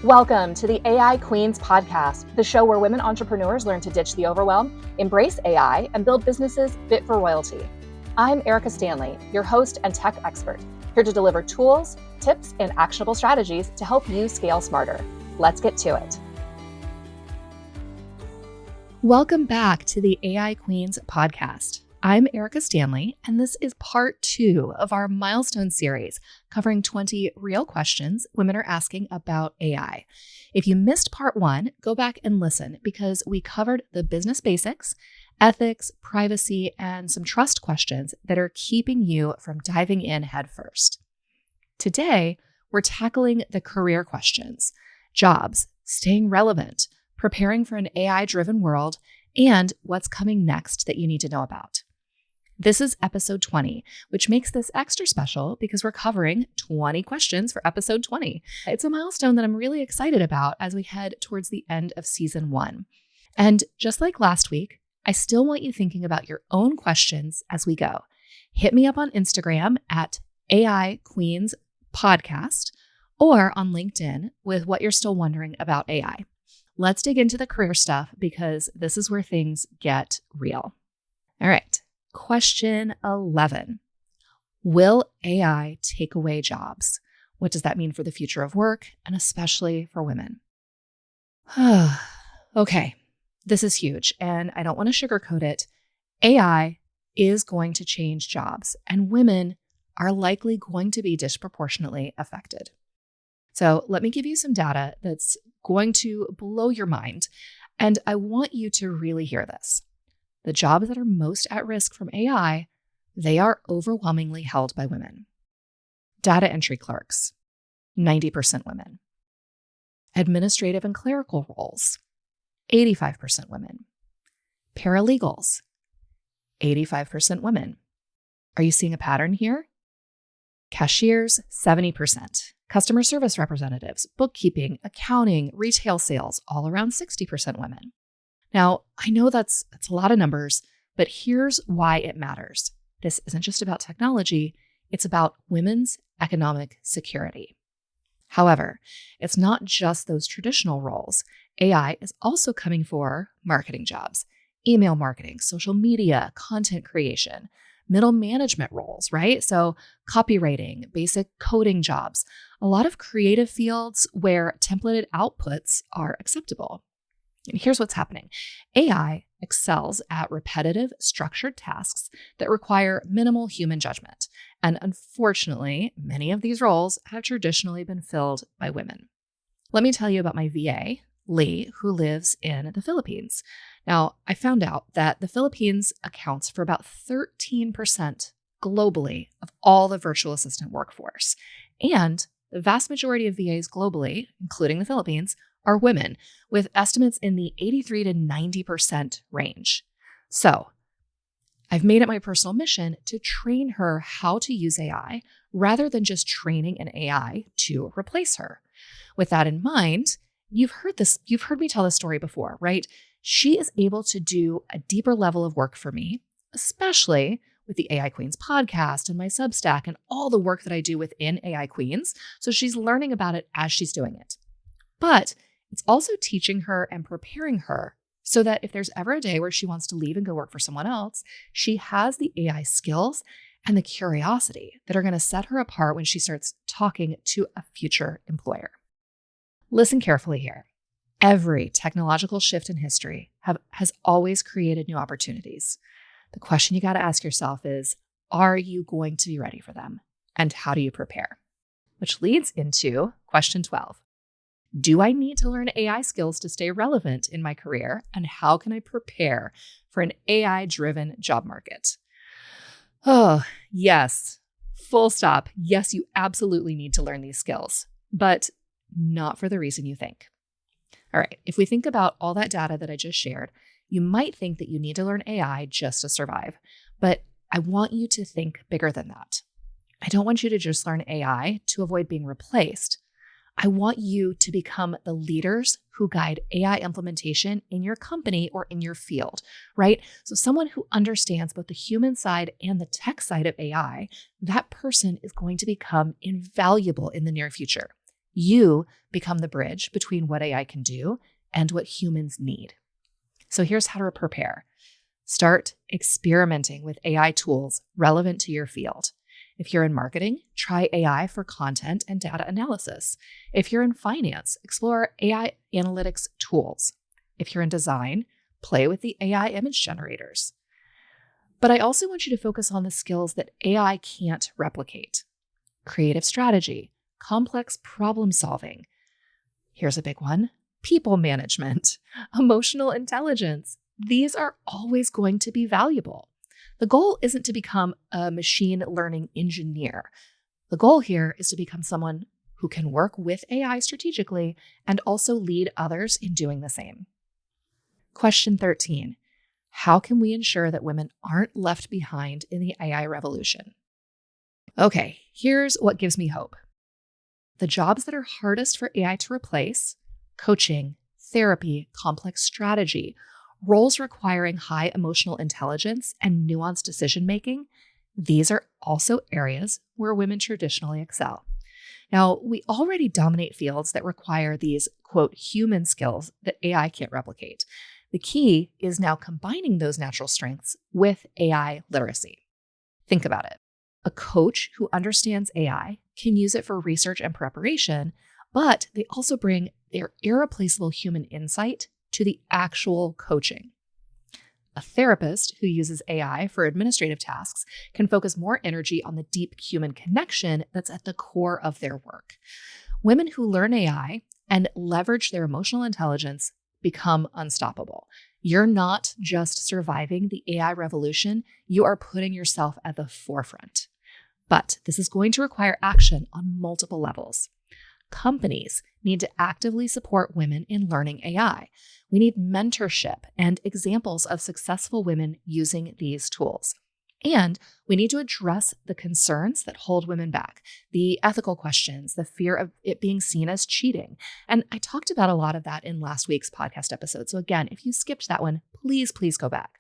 Welcome to the AI Queens podcast, the show where women entrepreneurs learn to ditch the overwhelm, embrace AI, and build businesses fit for royalty. I'm Erica Stanley, your host and tech expert, here to deliver tools, tips, and actionable strategies to help you scale smarter. Let's get to it. Welcome back to the AI Queens podcast. I'm Erica Stanley, and this is part 2 of our milestone series covering 20 real questions women are asking about AI. If you missed part 1, go back and listen because we covered the business basics, ethics, privacy, and some trust questions that are keeping you from diving in headfirst. Today, we're tackling the career questions: jobs, staying relevant, preparing for an AI-driven world, and what's coming next that you need to know about. This is episode 20, which makes this extra special because we're covering 20 questions for episode 20. It's a milestone that I'm really excited about as we head towards the end of season 1. And just like last week, I still want you thinking about your own questions as we go. Hit me up on Instagram at AI Queens Podcast or on LinkedIn with what you're still wondering about AI. Let's dig into the career stuff because this is where things get real. All right. Question 11. Will AI take away jobs? What does that mean for the future of work and especially for women? Okay, this is huge and I don't want to sugarcoat it. AI is going to change jobs and women are likely going to be disproportionately affected. So let me give you some data that's going to blow your mind. And I want you to really hear this. The jobs that are most at risk from AI, they are overwhelmingly held by women. Data entry clerks, 90% women. Administrative and clerical roles, 85% women. Paralegals, 85% women. Are you seeing a pattern here? Cashiers, 70%. Customer service representatives, bookkeeping, accounting, retail sales, all around 60% women. Now, I know that's a lot of numbers, but here's why it matters. This isn't just about technology, it's about women's economic security. However, it's not just those traditional roles. AI is also coming for marketing jobs, email marketing, social media, content creation, middle management roles, right? So copywriting, basic coding jobs, a lot of creative fields where templated outputs are acceptable. And here's what's happening. AI excels at repetitive, structured tasks that require minimal human judgment. And unfortunately, many of these roles have traditionally been filled by women. Let me tell you about my VA, Lee, who lives in the Philippines. Now, I found out that the Philippines accounts for about 13% globally of all the virtual assistant workforce. And the vast majority of VAs globally, including the Philippines, are women, with estimates in the 83 to 90% range. So I've made it my personal mission to train her how to use AI rather than just training an AI to replace her. With that in mind, you've heard me tell this story before, right? She is able to do a deeper level of work for me, especially with the AI Queens podcast and my Substack and all the work that I do within AI Queens. So she's learning about it as she's doing it. But it's also teaching her and preparing her so that if there's ever a day where she wants to leave and go work for someone else, she has the AI skills and the curiosity that are going to set her apart when she starts talking to a future employer. Listen carefully here. Every technological shift in history has always created new opportunities. The question you got to ask yourself is, are you going to be ready for them? And how do you prepare? Which leads into question 12. Do I need to learn AI skills to stay relevant in my career? And how can I prepare for an AI-driven job market? Oh, yes. Full stop. Yes, you absolutely need to learn these skills, but not for the reason you think. All right, if we think about all that data that I just shared, you might think that you need to learn AI just to survive, but I want you to think bigger than that. I don't want you to just learn AI to avoid being replaced. I want you to become the leaders who guide AI implementation in your company or in your field, right? So someone who understands both the human side and the tech side of AI, that person is going to become invaluable in the near future. You become the bridge between what AI can do and what humans need. So here's how to prepare. Start experimenting with AI tools relevant to your field. If you're in marketing, try AI for content and data analysis. If you're in finance, explore AI analytics tools. If you're in design, play with the AI image generators. But I also want you to focus on the skills that AI can't replicate. Creative strategy, complex problem solving. Here's a big one: people management, emotional intelligence. These are always going to be valuable. The goal isn't to become a machine learning engineer. The goal here is to become someone who can work with AI strategically and also lead others in doing the same. Question 13. How can we ensure that women aren't left behind in the AI revolution? Okay, here's what gives me hope. The jobs that are hardest for AI to replace, coaching, therapy, complex strategy, roles requiring high emotional intelligence and nuanced decision-making, these are also areas where women traditionally excel. Now, we already dominate fields that require these, quote, human skills that AI can't replicate. The key is now combining those natural strengths with AI literacy. Think about it. A coach who understands AI can use it for research and preparation, but they also bring their irreplaceable human insight to the actual coaching. A therapist who uses AI for administrative tasks can focus more energy on the deep human connection that's at the core of their work. Women who learn AI and leverage their emotional intelligence become unstoppable. You're not just surviving the AI revolution, you are putting yourself at the forefront. But this is going to require action on multiple levels. Companies need to actively support women in learning AI. We need mentorship and examples of successful women using these tools. And we need to address the concerns that hold women back, the ethical questions, the fear of it being seen as cheating. And I talked about a lot of that in last week's podcast episode. So again, if you skipped that one, please go back.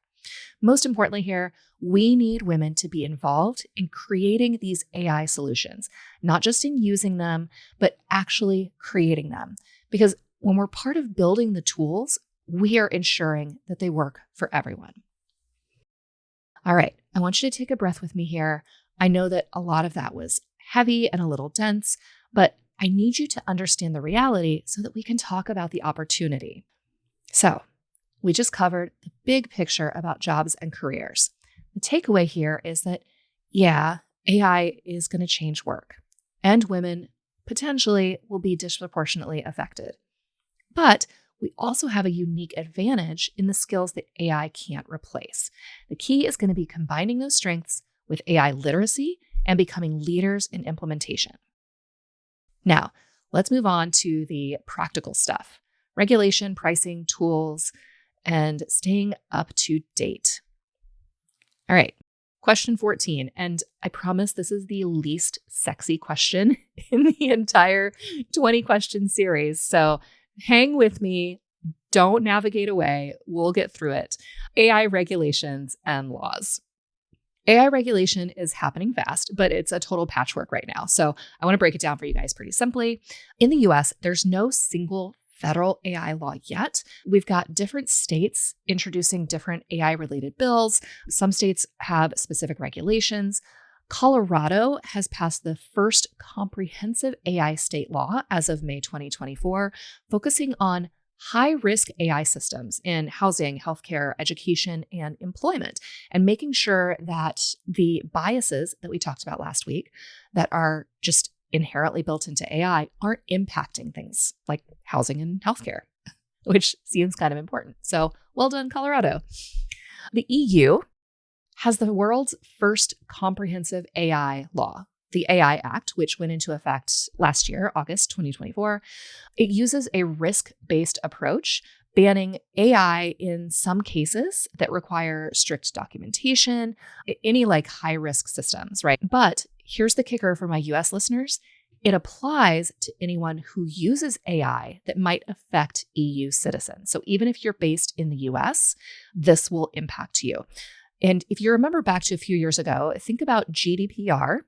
Most importantly here, we need women to be involved in creating these AI solutions, not just in using them, but actually creating them. Because when we're part of building the tools, we are ensuring that they work for everyone. All right, I want you to take a breath with me here. I know that a lot of that was heavy and a little dense, but I need you to understand the reality so that we can talk about the opportunity. So, we just covered the big picture about jobs and careers. The takeaway here is that, yeah, AI is going to change work, and women potentially will be disproportionately affected. But we also have a unique advantage in the skills that AI can't replace. The key is going to be combining those strengths with AI literacy and becoming leaders in implementation. Now, let's move on to the practical stuff: regulation, pricing, tools, and staying up to date. All right, question 14. And I promise this is the least sexy question in the entire 20 question series. So hang with me. Don't navigate away. We'll get through it. AI regulations and laws. AI regulation is happening fast, but it's a total patchwork right now. So I want to break it down for you guys pretty simply. In the US, there's no single federal AI law yet. We've got different states introducing different AI-related bills. Some states have specific regulations. Colorado has passed the first comprehensive AI state law as of May 2024, focusing on high-risk AI systems in housing, healthcare, education, and employment, and making sure that the biases that we talked about last week that are just inherently built into AI aren't impacting things like housing and healthcare, which seems kind of important. So well done, Colorado. The EU has the world's first comprehensive AI law, the AI Act, which went into effect last year, August 2024. It uses a risk-based approach, banning AI in some cases that require strict documentation, any like high-risk systems, right? But here's the kicker for my US listeners. It applies to anyone who uses AI that might affect EU citizens. So even if you're based in the US, this will impact you. And if you remember back to a few years ago, think about GDPR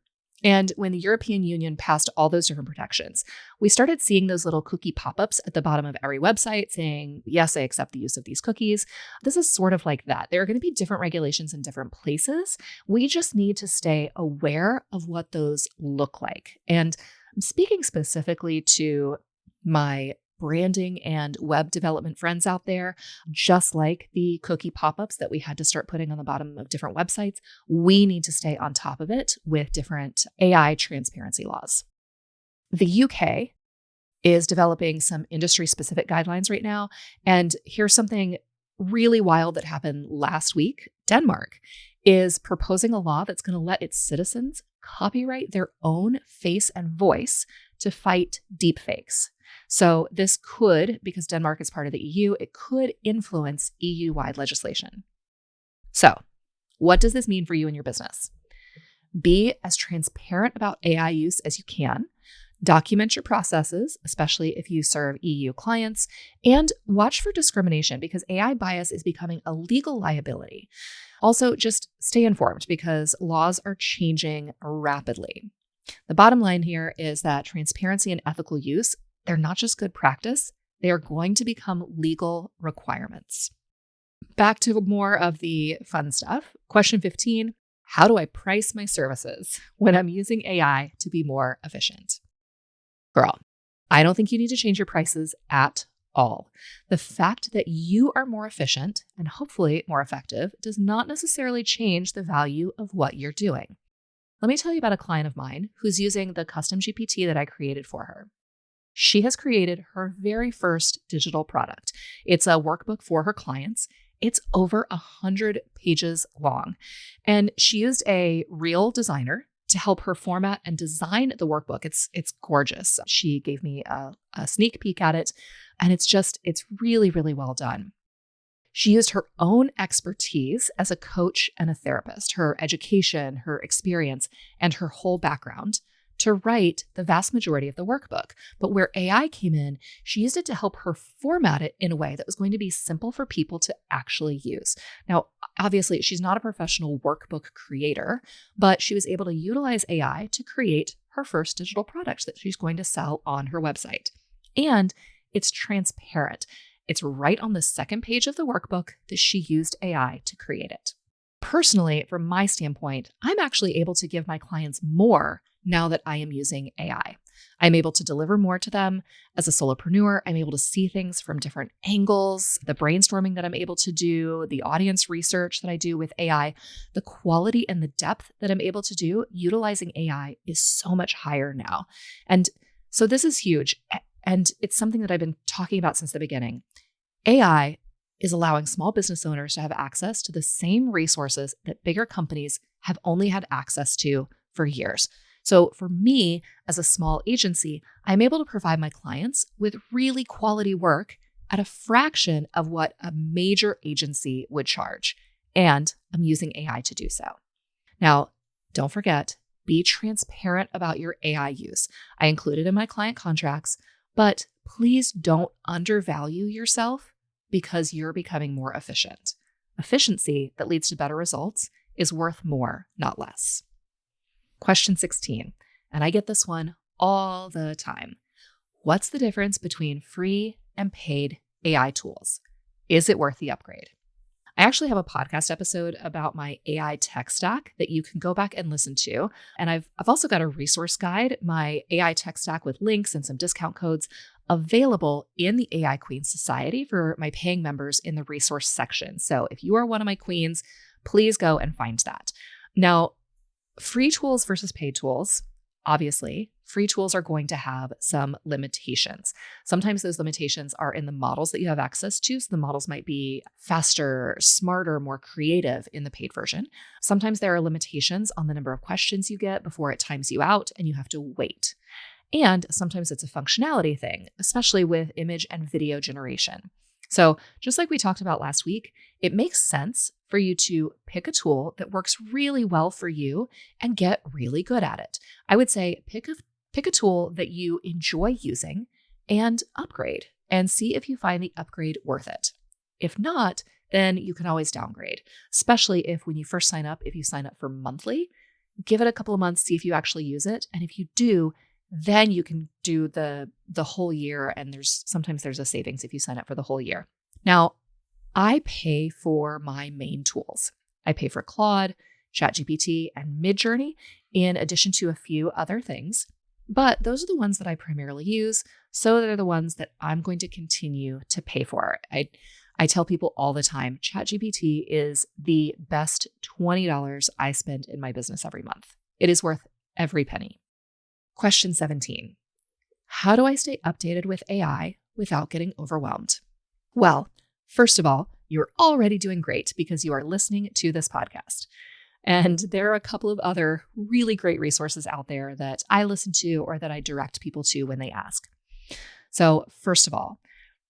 And when the European Union passed all those different protections, we started seeing those little cookie pop-ups at the bottom of every website saying, yes, I accept the use of these cookies. This is sort of like that. There are going to be different regulations in different places. We just need to stay aware of what those look like. And I'm speaking specifically to my branding and web development friends out there, just like the cookie pop-ups that we had to start putting on the bottom of different websites, we need to stay on top of it with different AI transparency laws. The UK is developing some industry-specific guidelines right now. And here's something really wild that happened last week. Denmark is proposing a law that's going to let its citizens copyright their own face and voice to fight deepfakes. So this could, because Denmark is part of the EU, it could influence EU-wide legislation. So what does this mean for you and your business? Be as transparent about AI use as you can. Document your processes, especially if you serve EU clients, and watch for discrimination because AI bias is becoming a legal liability. Also, just stay informed because laws are changing rapidly. The bottom line here is that transparency and ethical use, they're not just good practice, they are going to become legal requirements. Back to more of the fun stuff. Question 15, how do I price my services when I'm using AI to be more efficient? Girl, I don't think you need to change your prices at all. The fact that you are more efficient and hopefully more effective does not necessarily change the value of what you're doing. Let me tell you about a client of mine who's using the custom GPT that I created for her. She has created her very first digital product. It's a workbook for her clients. It's over 100 pages long. And she used a real designer to help her format and design the workbook. It's gorgeous. She gave me a sneak peek at it, and it's really, really well done. She used her own expertise as a coach and a therapist, her education, her experience, and her whole background to write the vast majority of the workbook. But where AI came in, she used it to help her format it in a way that was going to be simple for people to actually use. Now, obviously, she's not a professional workbook creator, but she was able to utilize AI to create her first digital product that she's going to sell on her website. And it's transparent. It's right on the second page of the workbook that she used AI to create it. Personally, from my standpoint, I'm actually able to give my clients more now that I am using AI. I'm able to deliver more to them. As a solopreneur, I'm able to see things from different angles, the brainstorming that I'm able to do, the audience research that I do with AI, the quality and the depth that I'm able to do utilizing AI is so much higher now. And so this is huge. And it's something that I've been talking about since the beginning. AI is allowing small business owners to have access to the same resources that bigger companies have only had access to for years. So for me, as a small agency, I'm able to provide my clients with really quality work at a fraction of what a major agency would charge. And I'm using AI to do so. Now, don't forget, be transparent about your AI use. I include it in my client contracts, but please don't undervalue yourself because you're becoming more efficient. Efficiency that leads to better results is worth more, not less. Question 16, and I get this one all the time. What's the difference between free and paid AI tools? Is it worth the upgrade? I actually have a podcast episode about my AI tech stack that you can go back and listen to. And I've also got a resource guide, my AI tech stack with links and some discount codes available in the AI Queen Society for my paying members in the resource section. So if you are one of my queens, please go and find that. Now, free tools versus paid tools. Obviously, free tools are going to have some limitations. Sometimes those limitations are in the models that you have access to. So the models might be faster, smarter, more creative in the paid version. Sometimes there are limitations on the number of questions you get before it times you out and you have to wait. And sometimes it's a functionality thing, especially with image and video generation. So just like we talked about last week, it makes sense for you to pick a tool that works really well for you and get really good at it. I would say pick a tool that you enjoy using and upgrade and see if you find the upgrade worth it. If not, then you can always downgrade, especially if when you first sign up, if you sign up for monthly, Give it a couple of months, see if you actually use it. And if you do, then you can do the whole year. And sometimes there's a savings if you sign up for the whole year. Now, I pay for my main tools. I pay for Claude, ChatGPT, and Midjourney, in addition to a few other things. But those are the ones that I primarily use. So they're the ones that I'm going to continue to pay for. I tell people all the time, ChatGPT is the best $20 I spend in my business every month. It is worth every penny. Question 17. How do I stay updated with AI without getting overwhelmed? Well, first of all, you're already doing great because you are listening to this podcast. And there are a couple of other really great resources out there that I listen to or that I direct people to when they ask. So first of all,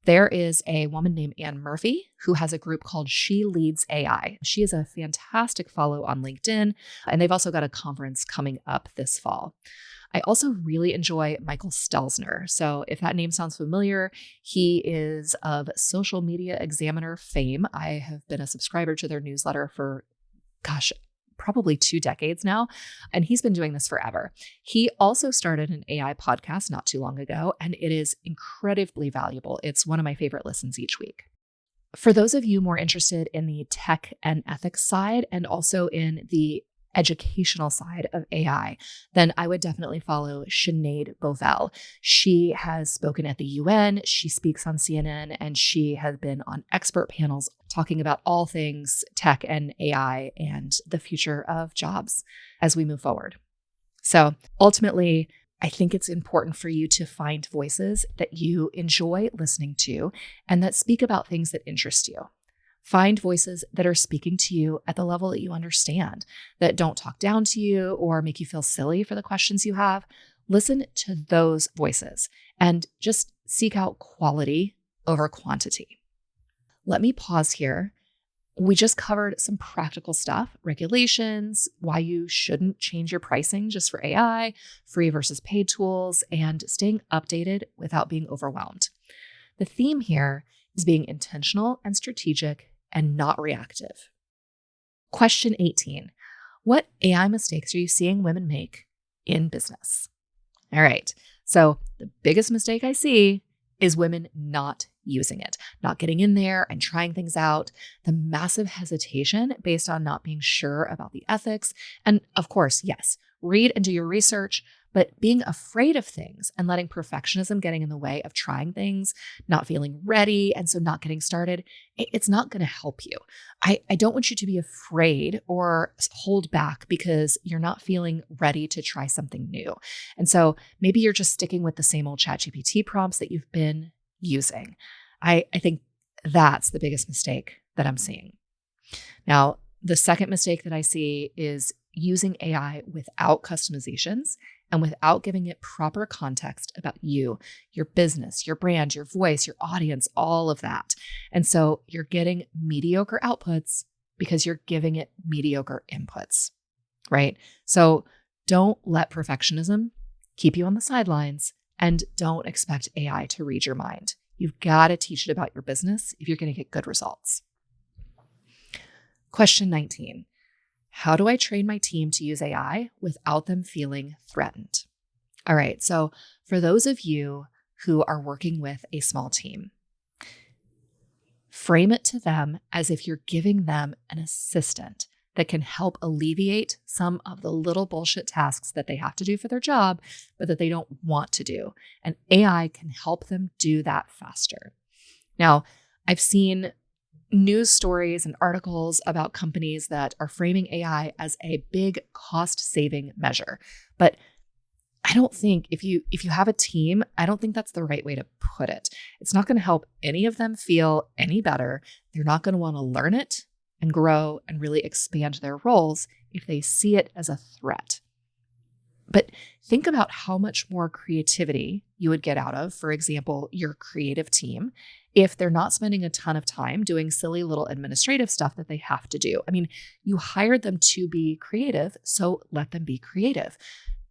there is a woman named Anne Murphy who has a group called She Leads AI. She is a fantastic follow on LinkedIn, and they've also got a conference coming up this fall. I also really enjoy Michael Stelzner. So if that name sounds familiar, he is of Social Media Examiner fame. I have been a subscriber to their newsletter for, probably 2 decades now, and he's been doing this forever. He also started an AI podcast not too long ago, and it is incredibly valuable. It's one of my favorite listens each week. For those of you more interested in the tech and ethics side and also in the educational side of AI, then I would definitely follow Sinead Bovell. She has spoken at the UN, she speaks on CNN, and she has been on expert panels talking about all things tech and AI and the future of jobs as we move forward. So ultimately, I think it's important for you to find voices that you enjoy listening to and that speak about things that interest you. Find voices that are speaking to you at the level that you understand, that don't talk down to you or make you feel silly for the questions you have. Listen to those voices and just seek out quality over quantity. Let me pause here. We just covered some practical stuff, regulations, why you shouldn't change your pricing just for AI, free versus paid tools, and staying updated without being overwhelmed. The theme here is being intentional and strategic and not reactive. Question 18. What AI mistakes are you seeing women make in business? All right. So the biggest mistake I see is women not using it, not getting in there and trying things out, the massive hesitation based on not being sure about the ethics. And of course, yes, read and do your research, but being afraid of things and letting perfectionism getting in the way of trying things, not feeling ready, and so not getting started, it's not going to help you. I don't want you to be afraid or hold back because you're not feeling ready to try something new. And so maybe you're just sticking with the same old ChatGPT prompts that you've been using. I think that's the biggest mistake that I'm seeing. Now, the second mistake that I see is using AI without customizations and without giving it proper context about you, your business, your brand, your voice, your audience, all of that. And so you're getting mediocre outputs because you're giving it mediocre inputs, right? So don't let perfectionism keep you on the sidelines and don't expect AI to read your mind. You've got to teach it about your business if you're going to get good results. Question 19. How do I train my team to use AI without them feeling threatened? All right. So for those of you who are working with a small team, frame it to them as if you're giving them an assistant that can help alleviate some of the little bullshit tasks that they have to do for their job, but that they don't want to do. And AI can help them do that faster. Now, I've seen news stories and articles about companies that are framing AI as a big cost-saving measure. But I don't think if you have a team, I don't think that's the right way to put it. It's not going to help any of them feel any better. They're not going to want to learn it and grow and really expand their roles if they see it as a threat. But think about how much more creativity you would get out of, for example, your creative team, if they're not spending a ton of time doing silly little administrative stuff that they have to do. I mean, you hired them to be creative, so let them be creative.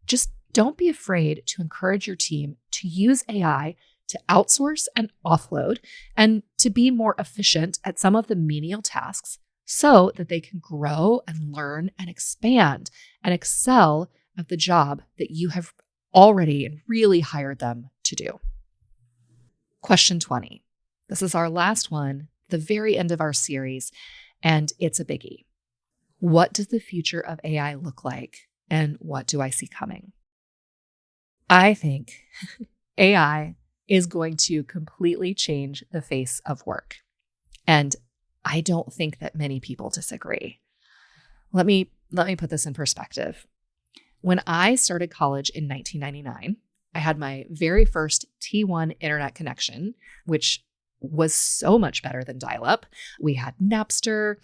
Just don't be afraid to encourage your team to use AI to outsource and offload and to be more efficient at some of the menial tasks so that they can grow and learn and expand and excel at the job that you have already and really hired them to do. Question 20. This is our last one, the very end of our series, and it's a biggie. What does the future of AI look like, and what do I see coming? I think AI is going to completely change the face of work. And I don't think that many people disagree. Let me put this in perspective. When I started college in 1999, I had my very first T1 internet connection, which was so much better than dial-up. We had Napster.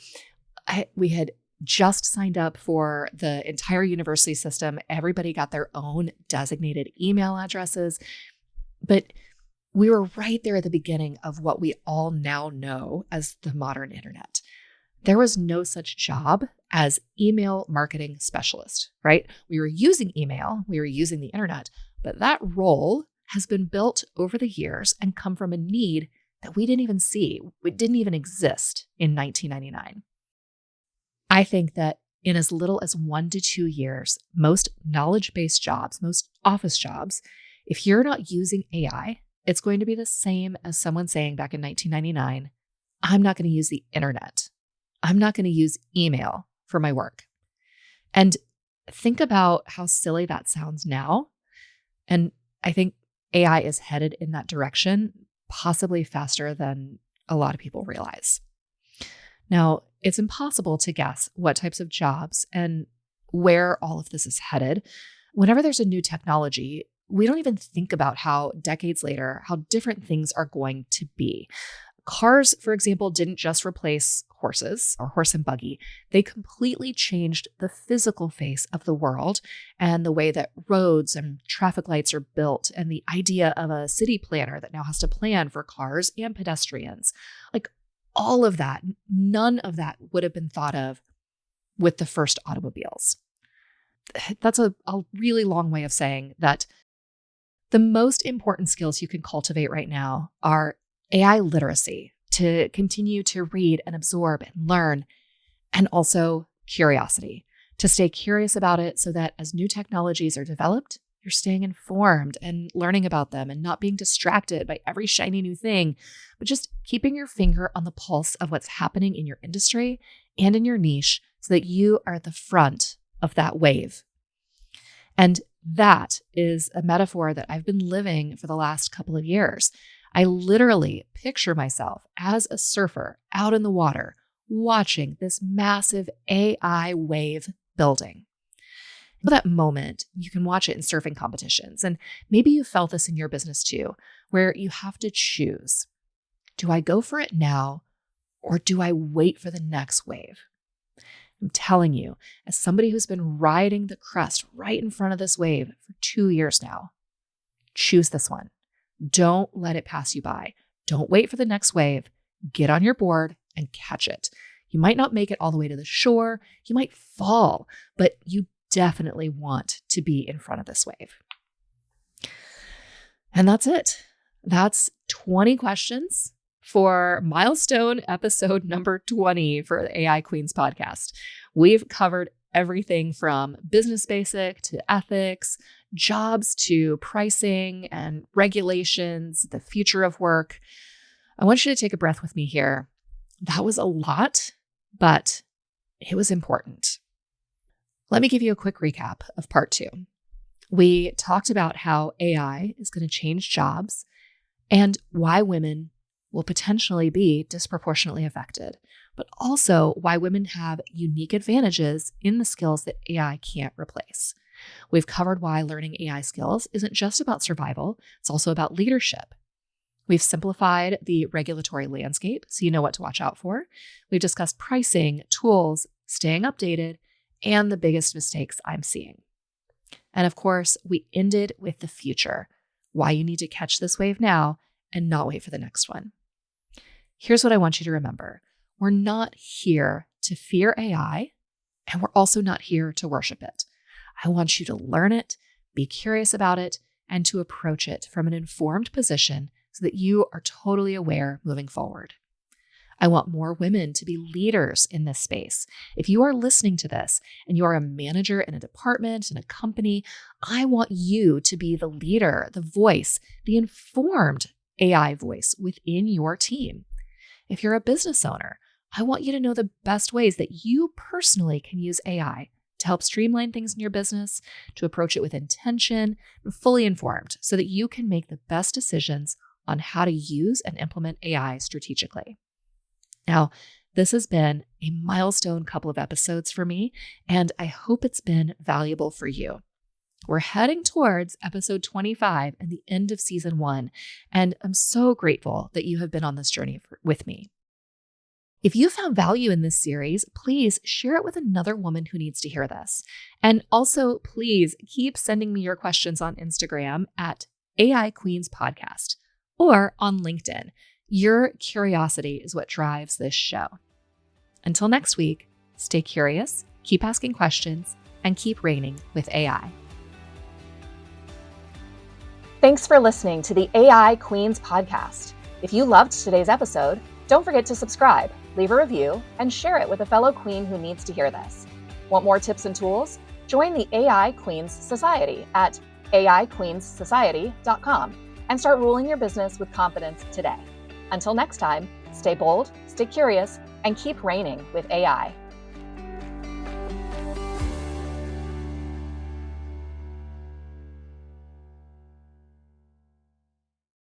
We had just signed up for the entire university system. Everybody got their own designated email addresses. But we were right there at the beginning of what we all now know as the modern internet. There was no such job as email marketing specialist, right? We were using email, we were using the internet, but that role has been built over the years and come from a need that we didn't even see. It didn't even exist in 1999. I think that in as little as 1 to 2 years, most knowledge-based jobs, most office jobs, if you're not using AI, it's going to be the same as someone saying back in 1999, I'm not going to use the internet. I'm not going to use email for my work. And think about how silly that sounds now. And I think AI is headed in that direction, possibly faster than a lot of people realize. Now, it's impossible to guess what types of jobs and where all of this is headed. Whenever there's a new technology, we don't even think about how decades later, how different things are going to be. Cars, for example, didn't just replace horses or horse and buggy. They completely changed the physical face of the world and the way that roads and traffic lights are built, and the idea of a city planner that now has to plan for cars and pedestrians. Like all of that, none of that would have been thought of with the first automobiles. That's a really long way of saying that the most important skills you can cultivate right now are AI literacy, to continue to read and absorb and learn, and also curiosity, to stay curious about it so that as new technologies are developed, you're staying informed and learning about them and not being distracted by every shiny new thing, but just keeping your finger on the pulse of what's happening in your industry and in your niche so that you are at the front of that wave. And that is a metaphor that I've been living for the last couple of years. I literally picture myself as a surfer out in the water, watching this massive AI wave building. That moment, you can watch it in surfing competitions. And maybe you felt this in your business too, where you have to choose. Do I go for it now, or do I wait for the next wave? I'm telling you, as somebody who's been riding the crest right in front of this wave for 2 years now, choose this one. Don't let it pass you by. Don't wait for the next wave. Get on your board and catch it. You might not make it all the way to the shore. You might fall, but you definitely want to be in front of this wave. And that's it. That's 20 questions for milestone episode number 20 for the AI Queens podcast. We've covered everything from business basic to ethics, jobs to pricing and regulations, the future of work. I want you to take a breath with me here. That was a lot, but it was important. Let me give you a quick recap of part 2. We talked about how AI is going to change jobs and why women will potentially be disproportionately affected, but also why women have unique advantages in the skills that AI can't replace. We've covered why learning AI skills isn't just about survival, it's also about leadership. We've simplified the regulatory landscape so you know what to watch out for. We've discussed pricing, tools, staying updated, and the biggest mistakes I'm seeing. And of course, we ended with the future, why you need to catch this wave now and not wait for the next one. Here's what I want you to remember. We're not here to fear AI, and we're also not here to worship it. I want you to learn it, be curious about it, and to approach it from an informed position so that you are totally aware moving forward. I want more women to be leaders in this space. If you are listening to this and you are a manager in a department, in a company, I want you to be the leader, the voice, the informed AI voice within your team. If you're a business owner, I want you to know the best ways that you personally can use AI to help streamline things in your business, to approach it with intention and fully informed so that you can make the best decisions on how to use and implement AI strategically. Now, this has been a milestone couple of episodes for me, and I hope it's been valuable for you. We're heading towards episode 25 and the end of season 1, and I'm so grateful that you have been on this journey with me. If you found value in this series, please share it with another woman who needs to hear this. And also, please keep sending me your questions on Instagram at AI Queens Podcast or on LinkedIn. Your curiosity is what drives this show. Until next week, stay curious, keep asking questions, and keep reigning with AI. Thanks for listening to the AI Queens podcast. If you loved today's episode, don't forget to subscribe, leave a review, and share it with a fellow queen who needs to hear this. Want more tips and tools? Join the AI Queens Society at aiqueenssociety.com and start ruling your business with confidence today. Until next time, stay bold, stay curious, and keep reigning with AI.